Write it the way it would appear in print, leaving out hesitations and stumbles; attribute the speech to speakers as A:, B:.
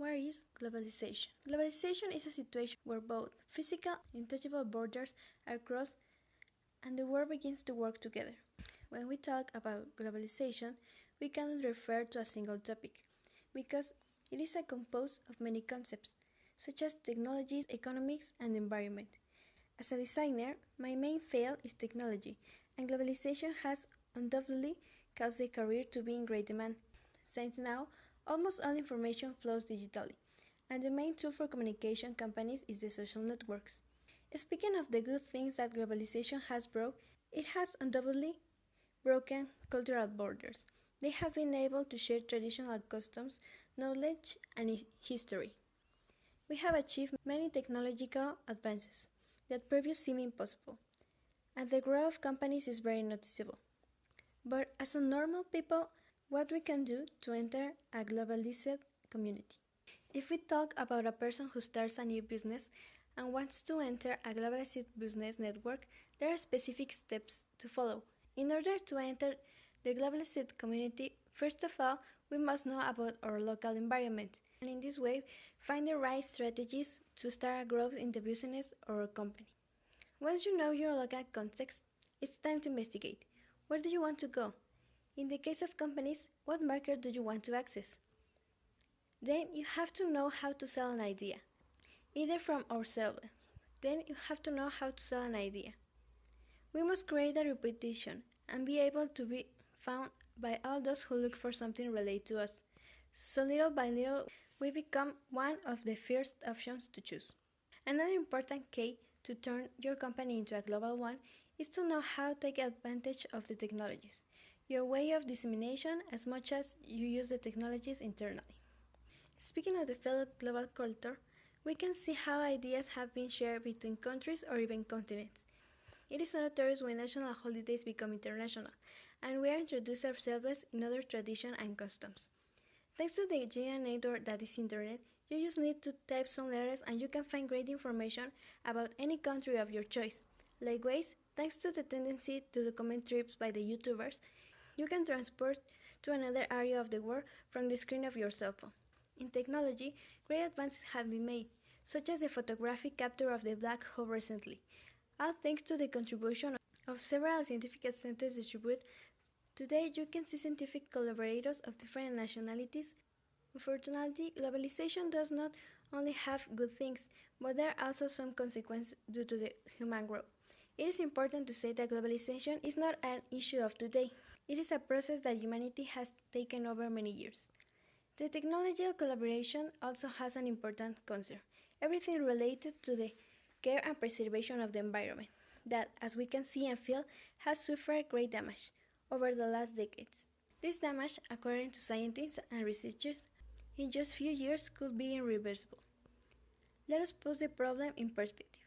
A: What is globalization? Globalization is a situation where both physical and intangible borders are crossed and the world begins to work together. When we talk about globalization, we cannot refer to a single topic because it is a composed of many concepts, such as technologies, economics, and environment. As a designer, my main field is technology, and globalization has undoubtedly caused the career to be in great demand, since now almost all information flows digitally, and the main tool for communication companies is the social networks. Speaking of the good things that globalization has brought, it has undoubtedly broken cultural borders. They have been able to share traditional customs, knowledge, and history. We have achieved many technological advances that previously seemed impossible, and the growth of companies is very noticeable. But as a normal people, what we can do to enter a globalized community? If we talk about a person who starts a new business and wants to enter a globalized business network, there are specific steps to follow. In order to enter the globalized community, first of all, we must know about our local environment, and in this way, find the right strategies to start a growth in the business or company. Once you know your local context, it's time to investigate. Where do you want to go? In the case of companies, what market do you want to access? Then you have to know how to sell an idea, either from ourselves. Then you have to know how to sell an idea. We must create a reputation and be able to be found by all those who look for something related to us. So little by little, we become one of the first options to choose. Another important key to turn your company into a global one is to know how to take advantage of the technologies, your way of dissemination as much as you use the technologies internally. Speaking of the fellow global culture, we can see how ideas have been shared between countries or even continents. It is notorious when national holidays become international, and we are introduced ourselves in other traditions and customs. Thanks to the giant network that is internet, you just need to type some letters and you can find great information about any country of your choice. Likewise, thanks to the tendency to document trips by the YouTubers, you can transport to another area of the world from the screen of your cell phone. In technology, great advances have been made, such as the photographic capture of the black hole recently, all thanks to the contribution of several scientific centers distributed. Today, you can see scientific collaborators of different nationalities. Unfortunately, globalization does not only have good things, but there are also some consequences due to the human growth. It is important to say that globalization is not an issue of today. It is a process that humanity has taken over many years. The technological collaboration also has an important concern, everything related to the care and preservation of the environment, that, as we can see and feel, has suffered great damage over the last decades. This damage, according to scientists and researchers, in just few years could be irreversible. Let us put the problem in perspective.